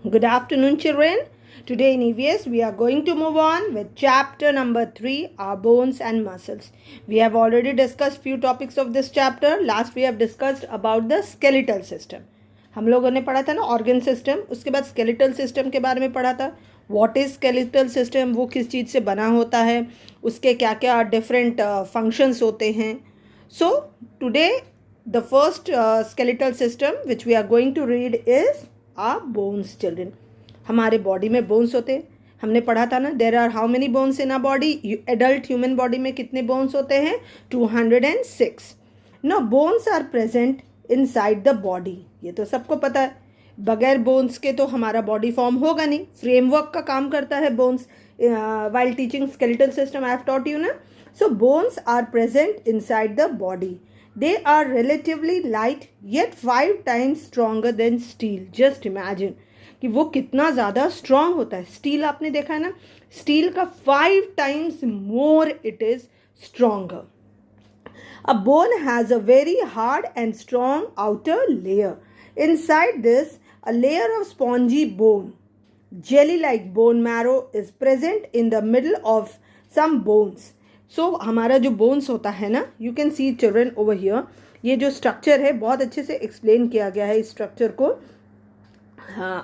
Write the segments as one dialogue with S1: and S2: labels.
S1: Good afternoon, children. Today in EVS, we are going to move on with chapter number 3, our bones and muscles. We have already discussed few topics of this chapter. Last we have discussed about the skeletal system. हम लोगों ने पढ़ा था ना organ system, उसके बाद skeletal system के बारे में पढ़ा था. What is skeletal system? वो किस चीज़ से बना होता है, उसके क्या क्या different functions होते हैं. So today the first skeletal system which we are going to read is our bones, children. हमारे बॉडी में बोन्स होते हैं. हमने पढ़ा था ना, there are how many bones in a body. Adult human body में कितने बोन्स होते हैं? 206. No bones are present inside the body. ये तो सबको पता है. बगैर बोन्स के तो हमारा बॉडी फॉर्म होगा नहीं. फ्रेमवर्क का काम करता है bones. While teaching skeletal system I have taught you ना. So bones are present inside the body. They are relatively light yet 5 times stronger than steel. Just imagine कि वो कितना ज़्यादा स्ट्रॉन्ग होता है. स्टील आपने देखा है ना, स्टील का 5 times more it is stronger. A bone has a very hard and strong outer layer. Inside this, a layer of spongy bone, jelly-like bone marrow is present in the middle of some bones. हमारा जो bones होता है ना, you can C children over here, ये जो structure है बहुत अच्छे से एक्सप्लेन किया गया है इस स्ट्रक्चर को.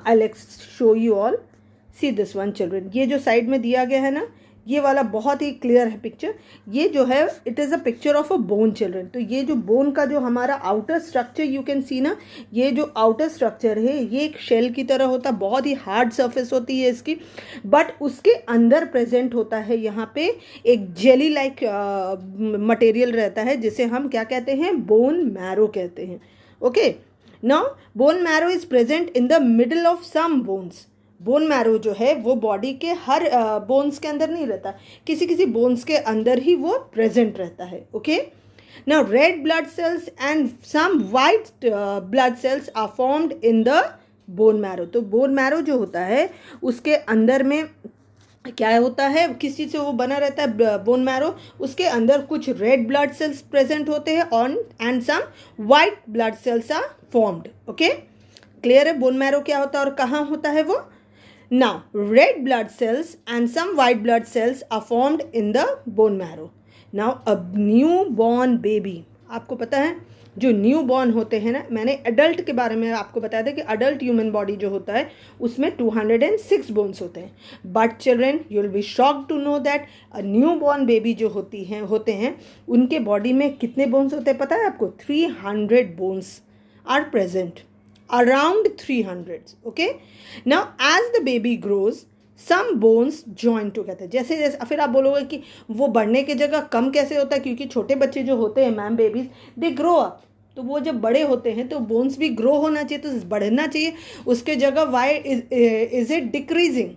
S1: I let show you all. See this one children, ये जो साइड में दिया गया है ना, ये वाला बहुत ही क्लियर है पिक्चर. ये जो है it is a picture of a bone children. तो ये जो बोन का जो हमारा आउटर स्ट्रक्चर यू कैन सी ना, ये जो आउटर स्ट्रक्चर है ये एक शेल की तरह होता है. बहुत ही हार्ड सरफेस होती है इसकी, बट उसके अंदर प्रेजेंट होता है यहाँ पे एक जेली लाइक मटेरियल रहता है जिसे हम क्या कहते हैं? बोन मैरो कहते हैं. Okay, now bone marrow is present in the middle of some bones. Bone marrow जो है वो बॉडी के हर बोन्स के अंदर नहीं रहता, किसी किसी बोन्स के अंदर ही वो प्रेजेंट रहता है. Okay, now red blood cells and some white blood cells are formed in the bone marrow. तो बोन मैरो जो होता है उसके अंदर में क्या होता है, किस चीज़ से वो बना रहता है बोन मैरो? उसके अंदर कुछ रेड ब्लड सेल्स प्रेजेंट होते हैं on and some white blood cells are formed. Okay, clear है बोन मैरो क्या होता है और कहाँ होता है वो? Now, red blood cells and some white blood cells are formed in the bone marrow. Now, a newborn baby, आपको पता है जो न्यू बॉर्न होते हैं ना, मैंने एडल्ट के बारे में आपको बताया था कि अडल्ट ह्यूमन बॉडी जो होता है उसमें 206 बोन्स होते हैं. But children, you will be shocked to know that a new born baby जो होते हैं उनके बॉडी में कितने बोन्स होते हैं पता है आपको? 300 bones are present. Around 300. Okay, now as the baby grows some bones join together. जैसे जैसे फिर आप बोलोगे कि वो बढ़ने की जगह कम कैसे होता है? क्योंकि छोटे बच्चे जो होते हैं ma'am, babies, they grow up. तो वो जब बड़े होते हैं तो बोन्स भी ग्रो होना चाहिए, तो बढ़ना चाहिए. उसके जगह why is it decreasing?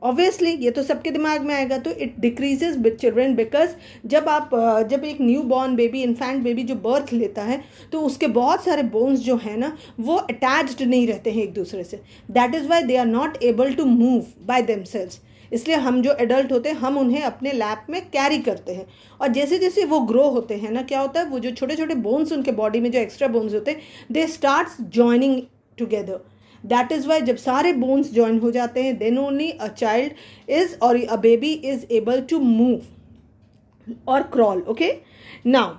S1: Obviously ये तो सबके दिमाग में आएगा. तो it decreases with children because जब एक new born baby, infant baby जो बर्थ लेता है तो उसके बहुत सारे बोन्स जो है ना वो अटैच्ड नहीं रहते हैं एक दूसरे से. That is why they are not able to move by themselves. इसलिए हम जो एडल्ट होते हैं हम उन्हें अपने लैप में कैरी करते हैं. और जैसे जैसे वो ग्रो होते हैं ना, क्या होता है, वो जो छोटे छोटे बोन्स उनके बॉडी में जो एक्स्ट्रा बोन्स होते हैं they starts joining together. That is why जब सारे बोन्स ज्वाइन हो जाते हैं then only a child is और a baby is able to move और crawl. Okay, now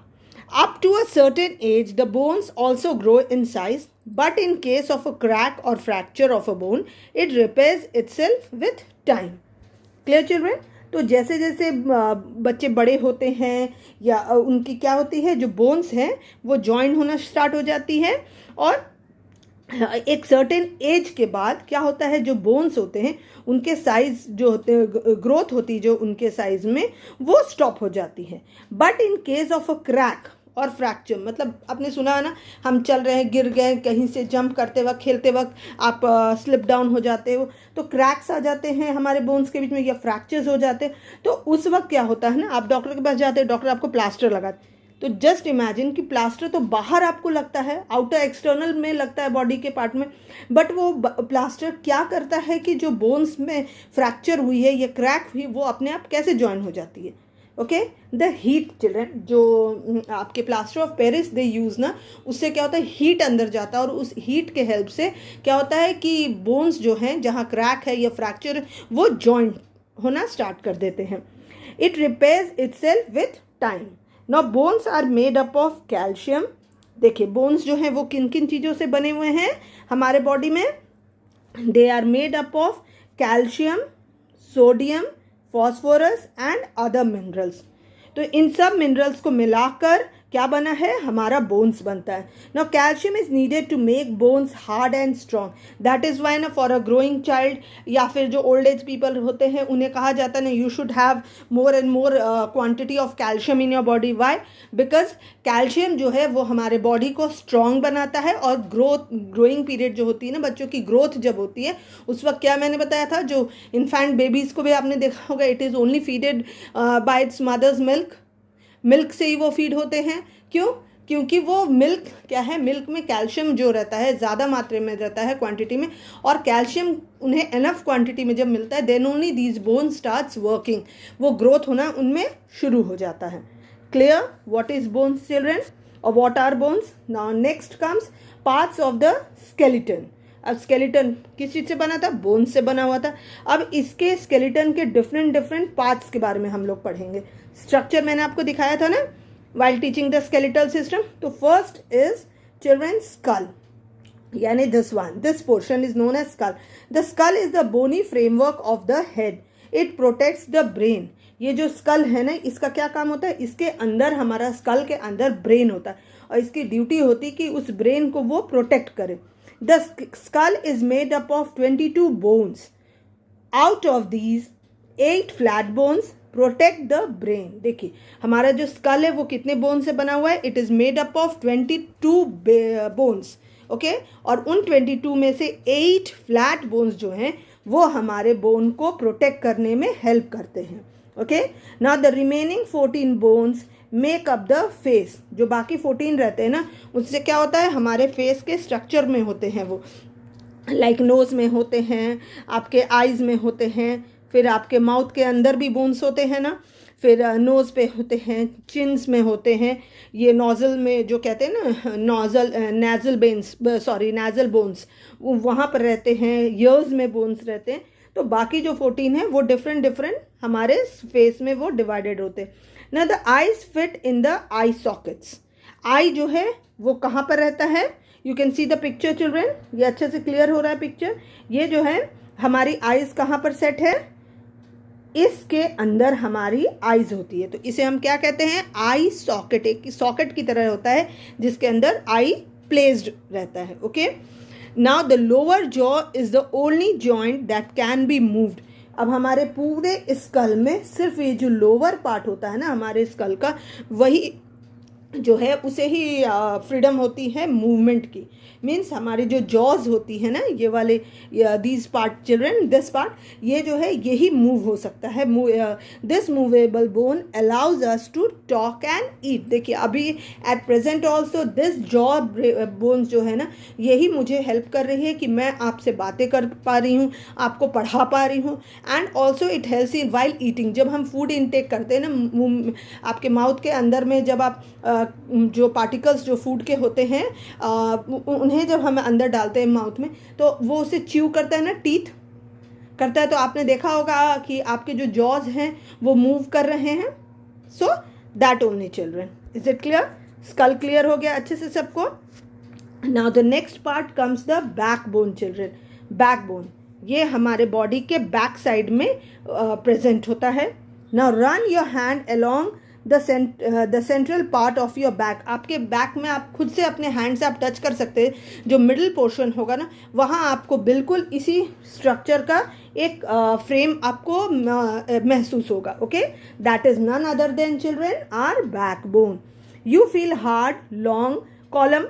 S1: up to a certain age the bones also grow in size, but in case of a crack or fracture of a bone it repairs itself with time. Clear children? तो जैसे जैसे बच्चे बड़े होते हैं या उनकी क्या होती है, जो बोन्स हैं वो ज्वाइन होना स्टार्ट हो जाती है और एक सर्टेन एज के बाद क्या होता है, जो बोन्स होते हैं उनके साइज जो होते हैं, ग्रोथ होती है जो उनके साइज में, वो स्टॉप हो जाती है. But in case of a crack और फ्रैक्चर, मतलब आपने सुना है ना, हम चल रहे हैं, गिर गए कहीं से, जंप करते वक्त, खेलते वक्त आप स्लिप डाउन हो जाते हो तो क्रैक्स आ जाते हैं हमारे बोन्स के बीच में या फ्रैक्चर्स हो जाते हैं. तो उस वक्त क्या होता है ना, आप डॉक्टर के पास जाते हैं, डॉक्टर आपको प्लास्टर लगाते. तो जस्ट इमेजिन कि प्लास्टर तो बाहर आपको लगता है, आउटर एक्सटर्नल में लगता है बॉडी के पार्ट में, बट वो प्लास्टर क्या करता है कि जो बोन्स में फ्रैक्चर हुई है या क्रैक हुई वो अपने आप कैसे ज्वाइन हो जाती है? ओके। द हीट चिल्ड्रन, जो आपके plaster of Paris they use ना, उससे क्या होता है, हीट अंदर जाता है और उस हीट के हेल्प से क्या होता है कि बोन्स जो हैं, जहाँ क्रैक है या फ्रैक्चर, वो जॉइंट होना स्टार्ट कर देते हैं। It repairs itself with time. Now bones are made up of calcium. देखिए बोन्स जो हैं वो किन किन चीज़ों से बने हुए हैं हमारे बॉडी में? They are made up of calcium, sodium, phosphorus and other minerals. तो इन सब मिनरल्स को मिलाकर क्या बना है, हमारा बोन्स बनता है। Now calcium is needed to make bones hard and strong. That is why ना फॉर अ ग्रोइंग चाइल्ड या फिर जो ओल्ड एज पीपल होते हैं उन्हें कहा जाता है ना, you should have more and more quantity of calcium in your body. Why? Because calcium जो है वो हमारे बॉडी को स्ट्रॉन्ग बनाता है और ग्रोइंग पीरियड जो होती है ना, बच्चों की ग्रोथ जब होती है उस वक्त, क्या मैंने बताया था, जो इन्फेंट बेबीज़ को भी आपने देखा होगा, it is only feeded by its mother's milk से ही वो फीड होते हैं। क्यों? क्योंकि वो मिल्क क्या है, मिल्क में कैल्शियम जो रहता है ज़्यादा मात्रा में रहता है, क्वांटिटी में, और कैल्शियम उन्हें एनफ क्वांटिटी में जब मिलता है then only these bone starts working, वो ग्रोथ होना उनमें शुरू हो जाता है। Clear what is bones children और what are bones? Now next comes parts of the skeleton. अब स्केलेटन किस चीज़ से बना था? बोन्स से बना हुआ था। अब इसके स्केलेटन के डिफरेंट पार्ट्स के बारे में हम लोग पढ़ेंगे। स्ट्रक्चर मैंने आपको दिखाया था ना while teaching the skeletal system. तो first is children's skull, यानी this portion is known as skull. The skull is the bony framework of the head. It protects the brain. ये जो skull है ना, इसका क्या काम होता है? इसके अंदर, हमारा skull के अंदर ब्रेन होता है और इसकी ड्यूटी होती है कि उस ब्रेन को वो प्रोटेक्ट करे। The skull is made up of 22 bones. Out of these 8 flat bones protect the brain. देखिए हमारा जो स्कल है वो कितने बोन से बना हुआ है? It is made up of 22 bones. Okay, और उन 22 में से 8 फ्लैट बोन्स जो हैं वो हमारे बोन को प्रोटेक्ट करने में हेल्प करते हैं। Okay, now the remaining 14 bones make up the face. जो बाकी 14 रहते हैं ना, उससे क्या होता है, हमारे फेस के स्ट्रक्चर में होते हैं वो, लाइक नोज़ में होते हैं, आपके आइज़ में होते हैं, फिर आपके माउथ के अंदर भी बोन्स होते हैं ना, फिर नोज़ पे होते हैं, चिन्स में होते हैं, ये नोज़ल में जो कहते हैं ना, नेज़ल बोन्स वहाँ पर रहते हैं, ईयर्स में बोन्स रहते हैं। तो बाकी जो 14 हैं वो डिफरेंट हमारे फेस में वो डिवाइडेड होते हैं ना। The eyes fit in the eye sockets. Eye जो है वो कहाँ पर रहता है? You can see the picture children, ये अच्छे से क्लियर हो रहा है पिक्चर। ये जो है हमारी आईज कहाँ पर सेट है? इसके अंदर हमारी आईज होती है, तो इसे हम क्या कहते हैं? आई सॉकेट। एक सॉकेट की तरह होता है जिसके अंदर आई प्लेस्ड रहता है। Okay, now the lower jaw is the only joint that can be moved. अब हमारे पूरे स्कल में सिर्फ ये जो लोअर पार्ट होता है ना हमारे स्कल का, वही जो है उसे ही फ्रीडम होती है मूवमेंट की। मीन्स हमारी जो जॉज होती है ना, ये वाले these part children, this part, ये जो है यही मूव हो सकता है। This movable bone allows us to talk and eat. देखिए अभी at present also this jaw bones जो है ना, यही मुझे हेल्प कर रही है कि मैं आपसे बातें कर पा रही हूँ, आपको पढ़ा पा रही हूँ, and also it helps in while eating. जब हम फूड इनटेक करते हैं ना, आपके माउथ के अंदर में जब आप जो पार्टिकल्स जो फूड के होते हैं उन्हें जब हम अंदर डालते हैं माउथ में, तो वो उसे च्यू करता है ना, टीथ करता है। तो आपने देखा होगा कि आपके जो जॉज हैं वो मूव कर रहे हैं। So that only children. Is it clear? Skull clear हो गया अच्छे से सबको? Now the next part comes the back bone children. Back bone ये हमारे बॉडी के बैक साइड में प्रेजेंट होता है। Now run your hand along the central part of your back. आपके बैक में आप खुद से अपने हैंड से आप टच कर सकते हैं। जो मिडिल पोर्शन होगा ना, वहाँ आपको बिल्कुल इसी स्ट्रक्चर का एक फ्रेम आपको महसूस होगा। Okay, that is none other than children are back bone. You feel hard long column,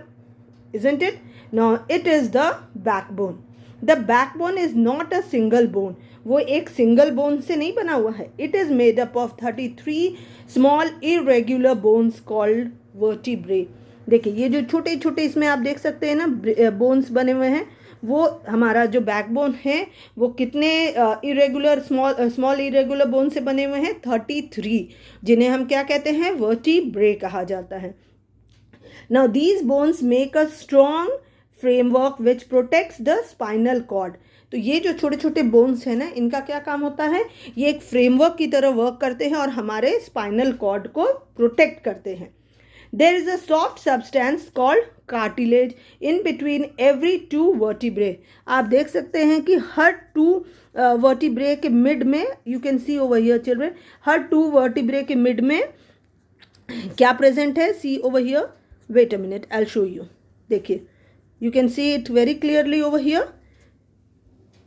S1: isn't it? Now it is the backbone. The backbone is not a single bone. वो एक single bone से नहीं बना हुआ है। It is made up of 33 small irregular bones called vertebrae. देखिए ये जो छोटे छोटे इसमें आप देख सकते हैं ना बोन्स बने हुए हैं, वो हमारा जो बैकबोन है वो कितने इरेगुलर स्मॉल इरेगुलर बोन से बने हुए हैं? 33, जिन्हें हम क्या कहते हैं? वर्टिब्रे कहा जाता है. Now these bones make a strong framework which protects the spinal cord. तो ये जो छोटे छोटे बोन्स हैं ना, इनका क्या काम होता है? ये एक फ्रेमवर्क की तरह वर्क करते हैं और हमारे स्पाइनल कॉर्ड को प्रोटेक्ट करते हैं. There is a soft substance called cartilage in between every two vertebrae. आप देख सकते हैं कि हर 2 वर्टिब्रे के मिड में, you can see over here children, her 2 vertebrae के मिड में क्या प्रेजेंट है? See over here. Wait a minute, I'll show you. देखिए, you can see it very clearly over here.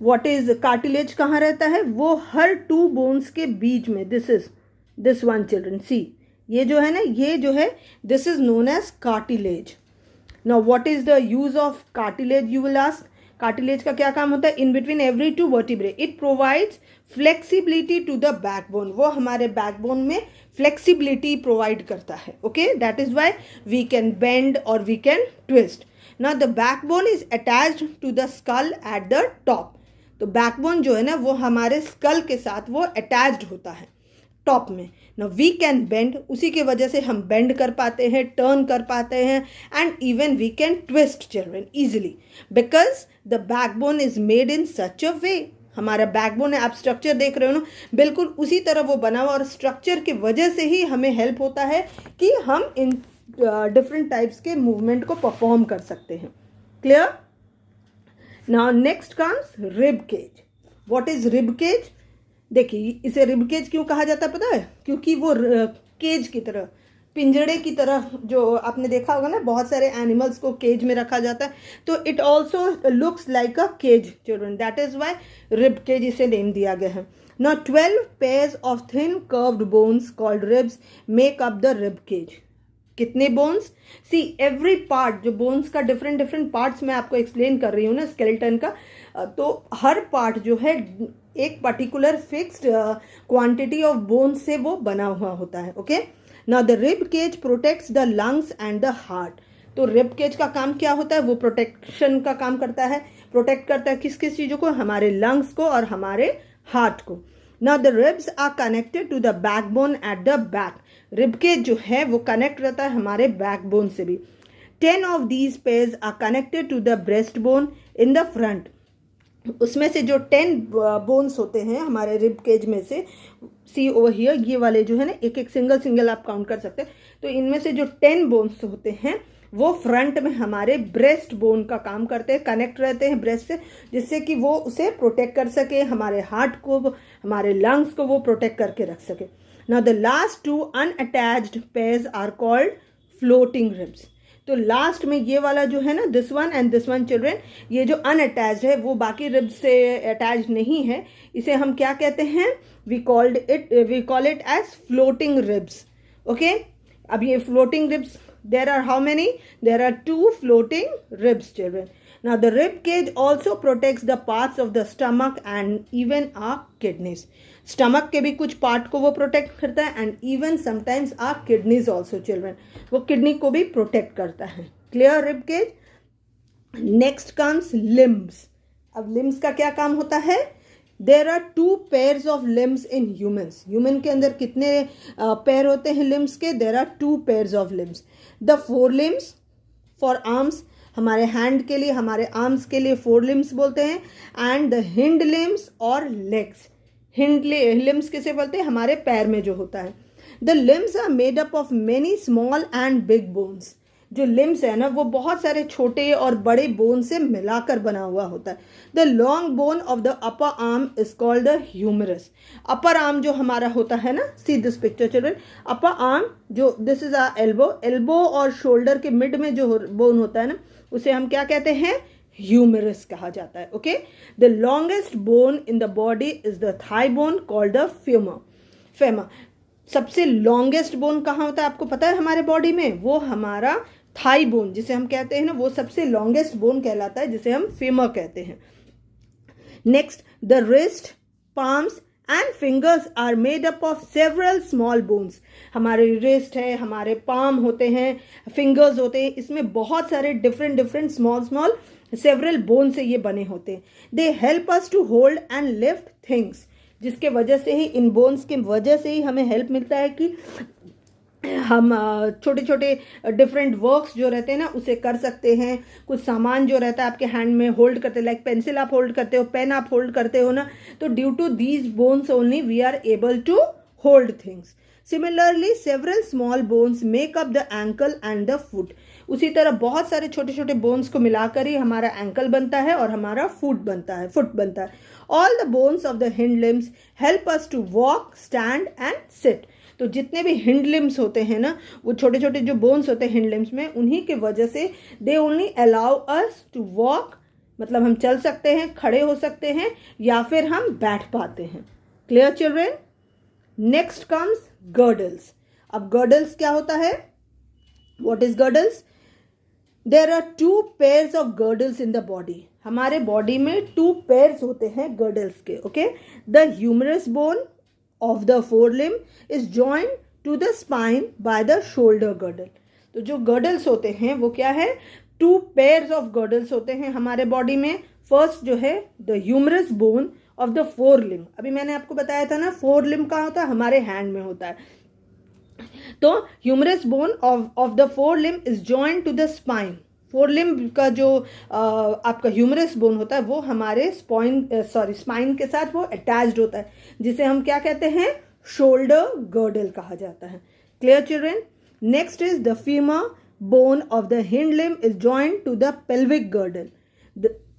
S1: What is cartilage? कहाँ रहता है? वो हर 2 bones के बीच में. This one children. See, ये जो है ना, ये जो है, this is known as cartilage. Now what is the use of cartilage, you will ask? Cartilage का क्या काम होता है? In between every 2 vertebrae it provides flexibility to the backbone. वो हमारे बैकबोन में फ्लेक्सिबिलिटी प्रोवाइड करता है. Okay, that is why we can bend और we can twist. Now the backbone is attached to the skull at the top. तो backbone जो है ना, वो हमारे स्कल के साथ वो अटैच्ड होता है टॉप में. नाउ वी कैन बेंड, उसी की वजह से हम बेंड कर पाते हैं, टर्न कर पाते हैं, and even we can twist children easily, because the backbone is made in such a way. हमारा बैकबोन है, आप स्ट्रक्चर देख रहे हो ना, बिल्कुल उसी तरह वो बना हुआ, और स्ट्रक्चर की वजह से ही हमें हेल्प होता है कि हम इन डिफरेंट टाइप्स के मूवमेंट को परफॉर्म कर सकते हैं. Clear? Now next comes rib cage. What is rib cage? देखिए, इसे रिब केज क्यों कहा जाता है पता है? क्योंकि वो केज की तरह, पिंजड़े की तरह, जो आपने देखा होगा ना, बहुत सारे एनिमल्स को केज में रखा जाता है, तो it also looks like a cage children. That is why rib cage इसे नेम दिया गया है. Now 12 pairs of thin curved bones called ribs make up the rib cage. कितने बोन्स? सी, एवरी पार्ट, जो बोन्स का different parts मैं आपको explain कर रही हूँ ना स्केलेटन का, तो हर पार्ट जो है एक particular fixed quantity of bone से वो बना हुआ होता है. Okay, now the rib cage protects the lungs and the heart. तो रिब केज का काम क्या होता है? वो प्रोटेक्शन का काम करता है. प्रोटेक्ट करता है किस किस चीज़ों को? हमारे लंग्स को और हमारे हार्ट को. Now the ribs are connected to the backbone at the back. Rib cage जो है वो कनेक्ट रहता है हमारे बैकबोन से भी. 10 of these pairs are connected to the breastbone in the front. उसमें से जो 10 बोन्स होते हैं हमारे रिब केज में से, सी ओवर हियर, ये वाले जो है ना, एक एक सिंगल आप काउंट कर सकते हैं. तो इनमें से जो 10 बोन्स होते हैं वो फ्रंट में हमारे ब्रेस्ट बोन का काम करते हैं, कनेक्ट रहते हैं ब्रेस्ट से, जिससे कि वो उसे प्रोटेक्ट कर सके, हमारे हार्ट को, हमारे लंग्स को वो प्रोटेक्ट करके रख सके. Now the last 2 unattached pairs are called floating ribs. तो लास्ट में ये वाला जो है ना, this one and this one children, ये जो अनअटैच्ड है वो बाकी रिब्स से अटैच्ड नहीं है, इसे हम क्या कहते हैं? We call it as floating ribs. Okay, अब ये floating ribs, there are how many? There are 2 floating ribs children. Now the rib cage also protects the parts of the stomach and even our kidneys. Stomach के भी कुछ part को वो protect करता है, and even sometimes our kidneys also children, वो kidney को भी प्रोटेक्ट करता है. Clear rib cage? Next comes limbs. अब लिम्स का क्या काम होता है? There are 2 pairs of limbs in humans. Human के अंदर कितने पैर होते हैं लिम्स के? There are 2 pairs of limbs. The 4 limbs for arms, हमारे हैंड के लिए, हमारे आर्म्स के लिए 4 limbs बोलते हैं, एंड द हिंड लिम्स और लेग्स. हिंड लिम्स किसे बोलते हैं? हमारे पैर में जो होता है. The limbs are made up of many small and big bones. जो लिम्स है ना, वो बहुत सारे छोटे और बड़े बोन से मिलाकर बना हुआ होता है. The long bone of the upper arm is called the humerus. Upper arm जो हमारा होता है ना, see this picture children, upper arm जो, this is our elbow. Elbow और शोल्डर के मिड में जो बोन होता है ना, उसे हम क्या कहते हैं? ह्यूमरस कहा जाता है. Okay, the longest bone in the body is the thigh bone called the femur. सबसे लॉन्गेस्ट बोन कहाँ होता है आपको पता है हमारे बॉडी में? वो हमारा थाई बोन, जिसे हम कहते हैं ना, वो सबसे लॉन्गेस्ट बोन कहलाता है, जिसे हम फेमर कहते हैं. Next, the wrist, palms and fingers are made up of several small bones. हमारे रिस्ट है, हमारे पाम होते हैं, फिंगर्स होते हैं, इसमें बहुत सारे डिफरेंट स्मॉल सेवरल बोन से ये बने होते हैं। They help us to hold and lift things, जिसके वजह से ही, इन बोन्स के वजह से ही हमें हेल्प मिलता है कि हम छोटे छोटे डिफरेंट वर्क्स जो रहते हैं ना उसे कर सकते हैं। कुछ सामान जो रहता है आपके हैंड में होल्ड करते, लाइक पेंसिल आप होल्ड करते हो, पेन आप होल्ड करते हो ना, तो due to these bones only we are able to hold things. Similarly several small bones make up the ankle and the foot. उसी तरह बहुत सारे छोटे छोटे बोन्स को मिलाकर ही हमारा एंकल बनता है और हमारा फुट बनता है। All the bones of the hind limbs help us to walk, stand and sit. तो जितने भी हिंड लिम्स होते हैं ना, वो छोटे छोटे जो बोन्स होते हैं हिंड लिम्स में, उन्हीं के वजह से they only allow us to walk, मतलब हम चल सकते हैं, खड़े हो सकते हैं, या फिर हम बैठ पाते हैं। Clear children? Next comes girdles. अब गर्डल्स क्या होता है? What is girdles? There are 2 pairs of girdles in the body. हमारे बॉडी में 2 pairs होते हैं गर्डल्स के। Okay, the humerus bone of the forelimb is joined to the spine by the shoulder girdle। तो जो girdles होते हैं वो क्या है? 2 pairs of girdles होते हैं हमारे बॉडी में। फर्स्ट जो है the humerus bone of the forelimb। अभी मैंने आपको बताया था ना, forelimb कहाँ होता है? हमारे हैंड में होता है। तो humerus bone of the forelimb is joined to the spine। फोरलिम्ब का जो आपका ह्यूमरस बोन होता है वो हमारे स्पाइन के साथ वो अटैच्ड होता है, जिसे हम क्या कहते हैं? शोल्डर गर्डल कहा जाता है। Clear children? Next is the femur bone of the hind limb is joined to the pelvic girdle.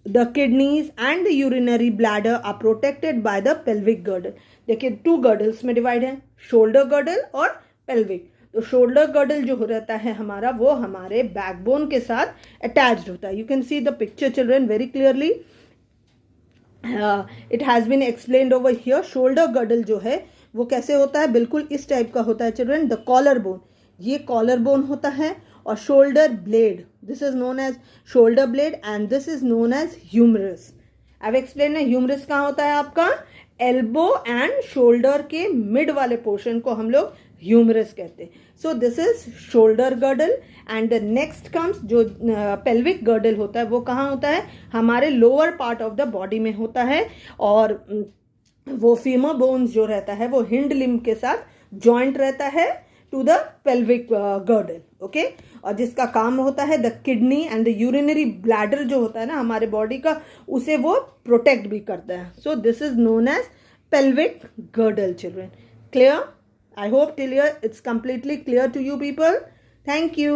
S1: The kidneys and the urinary bladder are protected by the pelvic girdle. देखिए 2 girdles में divide है, shoulder girdle और pelvic. तो shoulder girdle जो रहता है हमारा, वो हमारे बैकबोन के साथ अटैच्ड होता है। You can see the picture children very clearly. It has been explained over here. Shoulder girdle जो है वो कैसे होता है? बिल्कुल इस टाइप का होता है चिल्ड्रन। द कॉलर बोन, ये कॉलर बोन होता है, और shoulder blade, this is known as shoulder blade and this is known as humerus. अब एक्सप्लेन है, ह्यूमरस कहाँ होता है आपका? एल्बो एंड शोल्डर के मिड वाले पोर्शन को हम लोग ह्यूमरस कहते हैं। So this is shoulder girdle. And the next comes जो पेल्विक गर्डल होता है वो कहाँ होता है? हमारे lower part of the body में होता है, और वो फीमर बोन्स जो रहता है वो हिंड लिम्ब के साथ जॉइंट रहता है to the pelvic girdle. Okay, और जिसका काम होता है the kidney and the urinary bladder जो होता है ना हमारे बॉडी का, उसे वो प्रोटेक्ट भी करता है। So this is known as pelvic girdle children. Clear? I hope till here it's completely clear to you people. Thank you.